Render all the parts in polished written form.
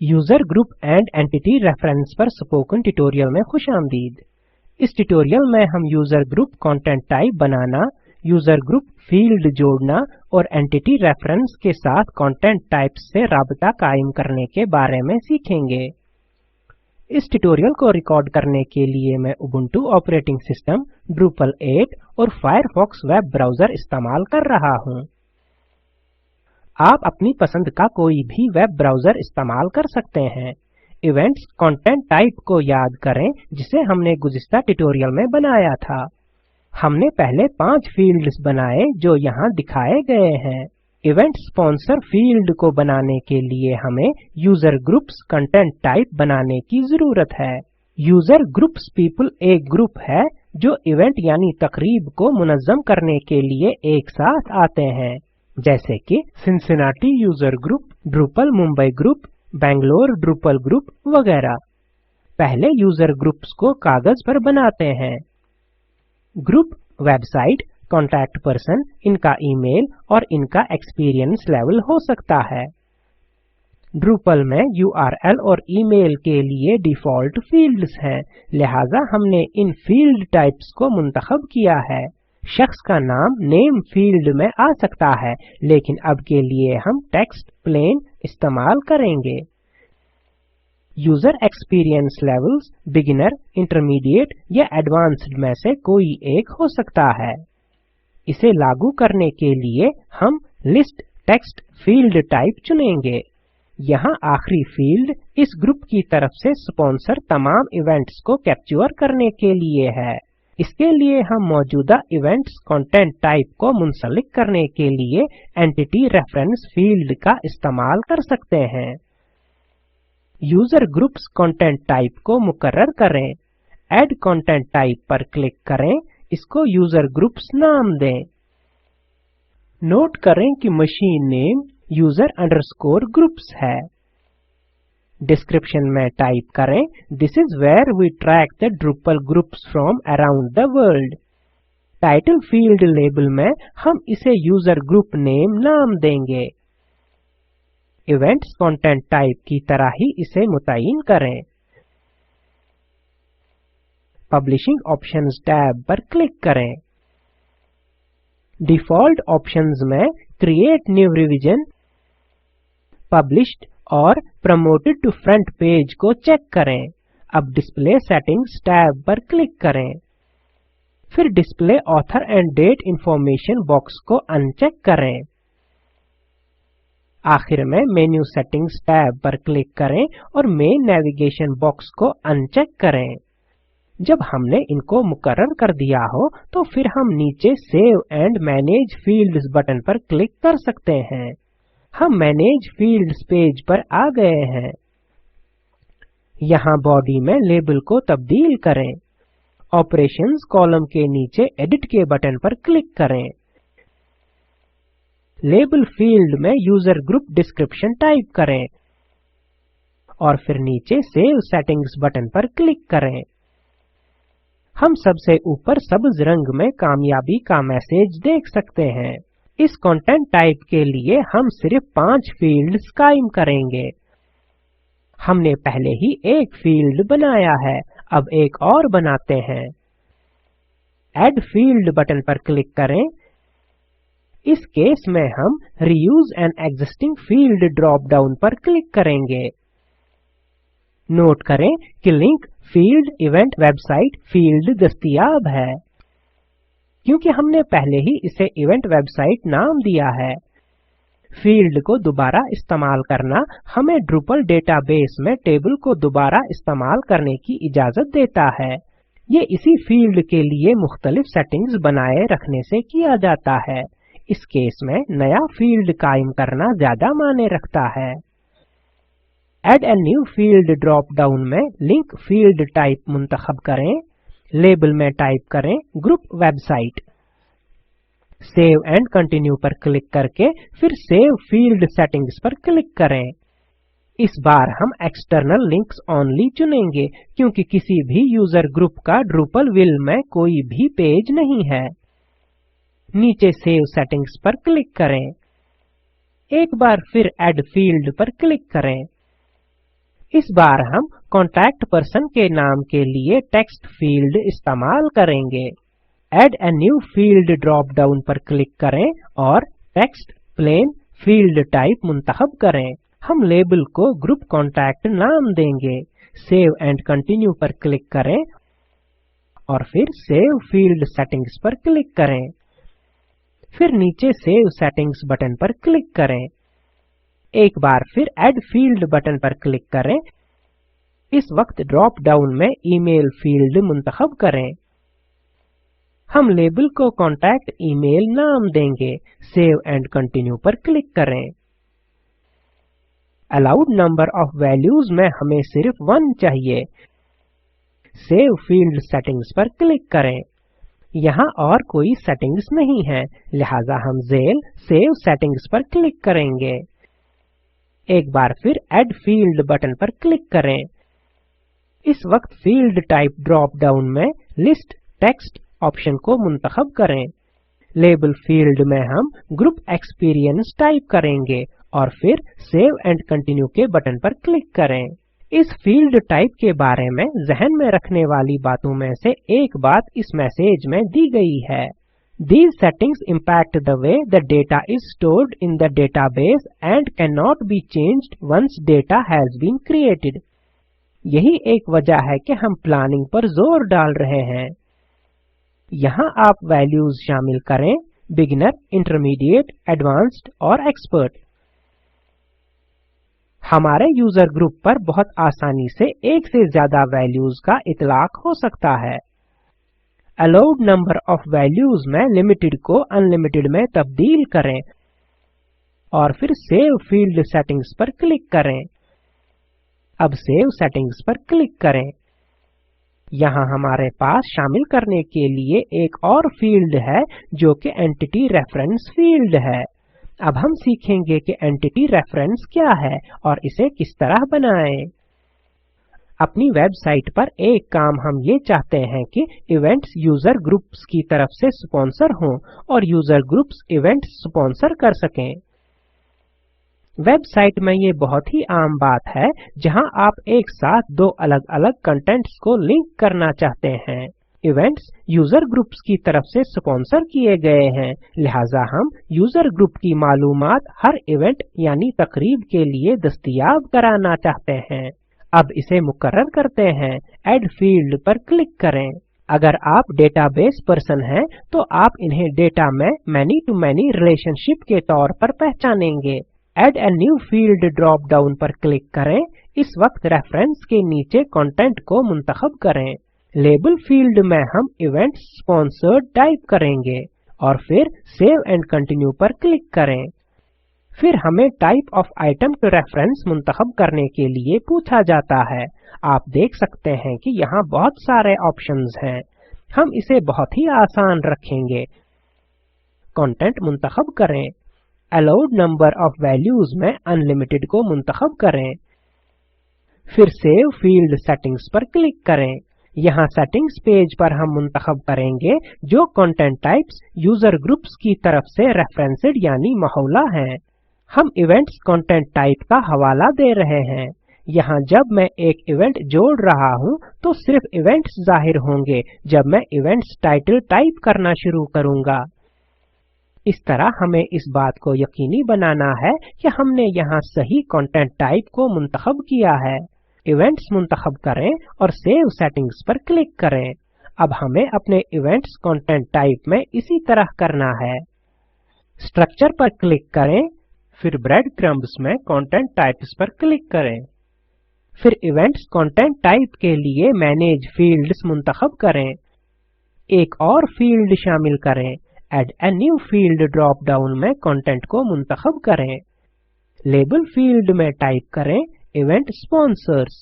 User group and entity reference पर spoken tutorial में खुश आमदीद। इस ट्यूटोरियल में हम यूजर ग्रुप कंटेंट टाइप बनाना, यूजर ग्रुप फील्ड जोड़ना और एंटिटी रेफरेंस के साथ कंटेंट टाइप्स से राबता कायम करने के बारे में सीखेंगे। इस ट्यूटोरियल को रिकॉर्ड करने के लिए मैं उबुंटू ऑपरेटिंग सिस्टम, ड्रूपल 8 और फायरफॉक्स वेब ब्राउजर इस्तेमाल कर रहा हूँ। आप अपनी पसंद का कोई भी वेब ब्राउजर इस्तेमाल कर सकते हैं। इवेंट्स कंटेंट टाइप को याद करें जिसे हमने गुज़िस्ता ट्यूटोरियल में बनाया था। हमने पहले 5 फील्ड्स बनाए जो यहाँ दिखाए गए हैं। इवेंट स्पॉन्सर फील्ड को बनाने के लिए हमें यूजर ग्रुप्स कंटेंट टाइप बनाने की जरूरत है। यूजर ग्रुप्स पीपल एक ग्रुप है जो इवेंट यानी तकरीब को मुनज़्ज़म करने के लिए एक साथ आते हैं, जैसे कि Cincinnati user group, Drupal Mumbai group, Bangalore Drupal group वगैरह। पहले यूजर ग्रुप्स को कागज पर बनाते हैं। ग्रुप, वेबसाइट, कॉन्टैक्ट पर्सन, इनका ईमेल और इनका एक्सपीरियंस लेवल हो सकता है। ड्रूपल में URL और ईमेल के लिए डिफॉल्ट फील्ड्स हैं, लिहाजा हमने इन फील्ड टाइप्स को मुंतखब किया है। शख्स का नाम नेम फील्ड में आ सकता है, लेकिन अब के लिए हम टेक्स्ट प्लेन इस्तेमाल करेंगे। User experience levels beginner, intermediate या एडवांस्ड में से कोई एक हो सकता है। इसे लागू करने के लिए हम लिस्ट टेक्स्ट फील्ड टाइप चुनेंगे। यहाँ आखिरी फील्ड इस ग्रुप की तरफ से स्पॉन्सर तमाम इवेंट्स को कैप्चर करने के लिए है। इसके लिए हम मौजूदा इवेंट्स कंटेंट टाइप को मुंसलिक करने के लिए एंटिटी रेफरेंस फील्ड का इस्तेमाल कर सकते हैं। यूजर ग्रुप्स कंटेंट टाइप को मुकर्रर करें। ऐड कंटेंट टाइप पर क्लिक करें, इसको यूजर ग्रुप्स नाम दें। नोट करें कि machine name user underscore groups है। डिस्क्रिप्शन में टाइप करें, this is where we track the Drupal groups from around the world. Title field label में हम इसे यूजर ग्रुप नेम नाम देंगे। इवेंट्स कंटेंट टाइप की तरह ही इसे मुतय्यन करें। पब्लिशिंग ऑप्शंस टैब पर क्लिक करें। डिफॉल्ट ऑप्शंस में क्रिएट न्यू रिवीजन, पब्लिश्ड और प्रमोटेड टू फ्रंट पेज को चेक करें। अब डिस्प्ले सेटिंग्स टैब पर क्लिक करें। फिर display author and date information box को अनचेक करें। आखिर में मेन्यू सेटिंग्स टैब पर क्लिक करें और मेन नेविगेशन बॉक्स को अनचेक करें। जब हमने इनको मुकर्रर कर दिया हो तो फिर हम नीचे save and manage fields button पर क्लिक कर सकते हैं। हम मैनेज फील्ड्स पेज पर आ गए हैं। यहाँ बॉडी में लेबल को तब्दील करें। ऑपरेशंस कॉलम के नीचे एडिट के बटन पर क्लिक करें। लेबल फील्ड में यूजर ग्रुप डिस्क्रिप्शन टाइप करें और फिर नीचे सेव सेटिंग्स बटन पर क्लिक करें। हम सबसे ऊपर सब्ज रंग में कामयाबी का मैसेज देख सकते हैं। इस कंटेंट टाइप के लिए हम सिर्फ 5 फील्ड्स कायम करेंगे। हमने पहले ही एक फील्ड बनाया है, अब एक और बनाते हैं। ऐड फील्ड बटन पर क्लिक करें। इस केस में हम reuse an existing field drop down पर क्लिक करेंगे। नोट करें कि link field event website field दस्तयाब है, क्योंकि हमने पहले ही इसे इवेंट वेबसाइट नाम दिया है। फील्ड को दोबारा इस्तेमाल करना हमें ड्रूपल डेटाबेस में टेबल को दोबारा इस्तेमाल करने की इजाजत देता है। ये इसी फील्ड के लिए मुख्तलिफ सेटिंग्स बनाए रखने से किया जाता है। इस केस में नया फील्ड कायम करना ज्यादा मायने रखता है। Add a new field drop down में लिंक फील्ड टाइप मुंतखब करें। लेबल में टाइप करें group website. Save and continue पर क्लिक करके फिर सेव फील्ड सेटिंग्स पर क्लिक करें। इस बार हम एक्सटर्नल लिंक्स ओनली चुनेंगे, क्योंकि किसी भी यूजर ग्रुप का ड्रूपलविल में कोई भी पेज नहीं है। नीचे सेव सेटिंग्स पर क्लिक करें। एक बार फिर ऐड फील्ड पर क्लिक करें। इस बार हम कॉन्टैक्ट पर्सन के नाम के लिए टेक्स्ट फील्ड इस्तेमाल करेंगे। Add a new field drop down पर क्लिक करें और टेक्स्ट प्लेन फील्ड टाइप मुंतखब करें। हम लेबल को ग्रुप कॉन्टैक्ट नाम देंगे। सेव एंड कंटिन्यू पर क्लिक करें और फिर सेव फील्ड सेटिंग्स पर क्लिक करें। फिर नीचे सेव सेटिंग्स बटन पर क्लिक करें। एक बार फिर ऐड फील्ड बटन पर क्लिक करें। इस वक्त ड्रॉप डाउन में ईमेल फील्ड मुंतखब करें। हम लेबल को कॉन्टैक्ट ईमेल नाम देंगे। सेव एंड कंटिन्यू पर क्लिक करें। अलाउड नंबर ऑफ वैल्यूज में हमें सिर्फ 1 चाहिए। सेव फील्ड सेटिंग्स पर क्लिक करें। यहाँ और कोई सेटिंग्स नहीं है, लिहाजा हम ज़ेल सेव सेटिंग्स पर क्लिक करेंगे। एक बार फिर ऐड फील्ड बटन पर क्लिक करें। इस वक्त फील्ड टाइप ड्रॉप डाउन में लिस्ट टेक्स्ट ऑप्शन को मुंतखब करें। लेबल फील्ड में हम ग्रुप एक्सपीरियंस टाइप करेंगे और फिर सेव एंड कंटिन्यू के बटन पर क्लिक करें। इस फील्ड टाइप के बारे में जहन में रखने वाली बातों में से एक बात इस मैसेज में दी गई है। These settings impact the way the data is stored in the database and cannot be changed once data has been created. यही एक वजह है कि हम प्लानिंग पर जोर डाल रहे हैं। यहाँ आप वैल्यूज शामिल करें, बिगिनर, इंटरमीडिएट, एडवांस्ड और एक्सपर्ट। हमारे यूजर ग्रुप पर बहुत आसानी से एक से ज्यादा वैल्यूज का इतलाक हो सकता है। अलाउड नंबर ऑफ वैल्यूज में लिमिटेड को अनलिमिटेड में तब्दील करें और फिर सेव फील्ड सेटिंग्स पर क्लिक करें। अब सेव सेटिंग्स पर क्लिक करें। यहाँ हमारे पास शामिल करने के लिए एक और फील्ड है जो कि एंटिटी रेफरेंस फील्ड है। अब हम सीखेंगे कि एंटिटी रेफरेंस क्या है और इसे किस तरह बनाएं। अपनी वेबसाइट पर एक काम हम ये चाहते हैं कि इवेंट्स यूजर ग्रुप्स की तरफ से स्पॉन्सर हों और यूजर ग्रुप्स इवेंट्स स्पॉन्सर कर सकें। वेबसाइट में ये बहुत ही आम बात है जहां आप एक साथ दो अलग-अलग कंटेंट्स को लिंक करना चाहते हैं। इवेंट्स यूजर ग्रुप्स की तरफ से स्पॉन्सर किए गए हैं, लिहाजा हम यूजर ग्रुप की मालूमात हर इवेंट यानी तकरीब के लिए दस्तयाब कराना चाहते हैं। अब इसे मुकर्रर करते हैं। ऐड फील्ड पर क्लिक करें। अगर आप डेटाबेस पर्सन हैं तो आप इन्हें डेटा में मैनी टू मैनी रिलेशनशिप के तौर पर पहचानेंगे। Add a new field drop down पर क्लिक करें। इस वक्त रेफरेंस के नीचे कंटेंट को मुंतखब करें। लेबल फील्ड में हम इवेंट स्पॉन्सर्ड टाइप करेंगे और फिर सेव एंड कंटिन्यू पर क्लिक करें। फिर हमें type of item to reference मुंतखब करने के लिए पूछा जाता है। आप देख सकते हैं कि यहाँ बहुत सारे ऑप्शंस हैं। हम इसे बहुत ही आसान रखेंगे। कंटेंट मुंतखब करें। अलाउड नंबर ऑफ वैल्यूज में अनलिमिटेड को मुंतखब करें। फिर सेव फील्ड सेटिंग्स पर क्लिक करें। यहाँ सेटिंग्स पेज पर हम मुंतखब करेंगे जो कंटेंट टाइप्स यूजर ग्रुप्स की तरफ से रेफरेंसेड यानी मौला हैं। हम इवेंट्स कंटेंट टाइप का हवाला दे रहे हैं। यहाँ जब मैं एक इवेंट जोड़ रहा हूँ तो सिर्फ इवेंट्स जाहिर होंगे जब मैं इवेंट्स टाइटल टाइप करना शुरू करूँगा। इस तरह हमें इस बात को यकीनी बनाना है कि हमने यहाँ सही कंटेंट टाइप को मुंतखब किया है। इवेंट्स मुंतखब करें और सेव सेटिंग्स पर क्लिक करें। अब हमें अपने इवेंट्स कंटेंट टाइप में इसी तरह करना है। स्ट्रक्चर पर क्लिक करें, फिर ब्रेड क्रम्ब्स में कंटेंट टाइप्स पर क्लिक करें। फिर इवेंट्स कंटेंट टाइप के लिए मैनेज फील्ड्स मुंतखब करें। एक और फील्ड शामिल करें। Add a new field drop down में कंटेंट को मुंतखब करें। लेबल फील्ड में टाइप करें event sponsors.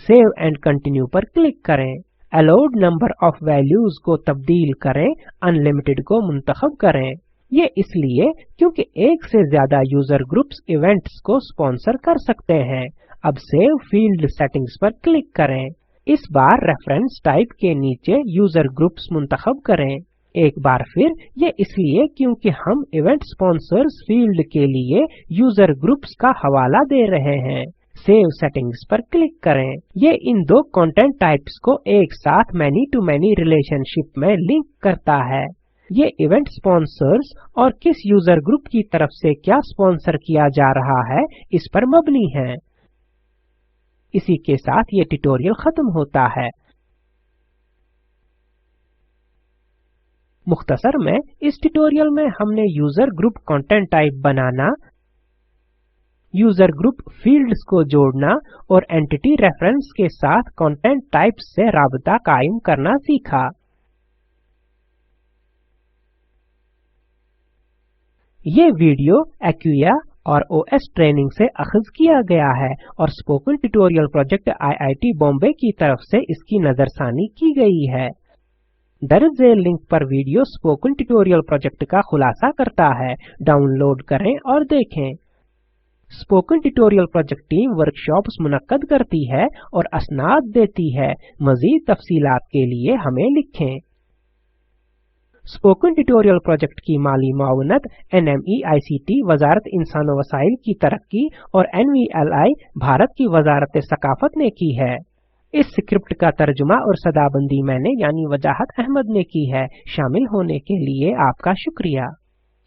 Save and continue पर क्लिक करें। अलाउड नंबर ऑफ वैल्यूज को तब्दील करें, अनलिमिटेड को मुंतखब करें। ये इसलिए क्योंकि एक से ज्यादा यूजर ग्रुप्स इवेंट्स को स्पॉन्सर कर सकते हैं। अब सेव फील्ड सेटिंग्स पर क्लिक करें। इस बार रेफरेंस टाइप के नीचे यूजर ग्रुप्स मुंतखब करें। एक बार फिर ये इसलिए क्योंकि हम इवेंट स्पॉन्सर्स फील्ड के लिए यूजर ग्रुप्स का हवाला दे रहे हैं। सेव सेटिंग्स पर क्लिक करें। ये इन दो कंटेंट टाइप्स को एक साथ मैनी टू मैनी रिलेशनशिप में लिंक करता है। ये इवेंट स्पॉन्सर्स और किस यूजर ग्रुप की तरफ से क्या स्पॉन्सर किया जा रहा है इस पर मबनी है। इसी के साथ ये ट्यूटोरियल खत्म होता है। मुख्तसर में इस ट्यूटोरियल में हमने यूजर ग्रुप कंटेंट टाइप बनाना, यूजर ग्रुप फील्ड्स को जोड़ना और एंटिटी रेफरेंस के साथ कंटेंट टाइप्स से राबता कायम करना सीखा। ये वीडियो एक्विया और ओएस ट्रेनिंग से अखज़ किया गया है और spoken tutorial project IIT Bombay की तरफ से इसकी नजरसानी की गई है। दर्ज लिंक पर वीडियो स्पोकन ट्यूटोरियल प्रोजेक्ट का खुलासा करता है। डाउनलोड करें और देखें। Spoken tutorial project team workshops मुनक्कद करती है और असनाद देती है। मजीद तफसीलात के लिए हमें लिखें। स्पोकन ट्यूटोरियल प्रोजेक्ट की माली मावनत NMEICT वजारत इंसान वसाइल की तरक्की और NVLI भारत की वजारत सकाफत ने की है। इस स्क्रिप्ट का तर्जुमा और सदाबंदी मैंने यानी वजाहत अहमद ने की है। शामिल होने के लिए आपका शुक्रिया।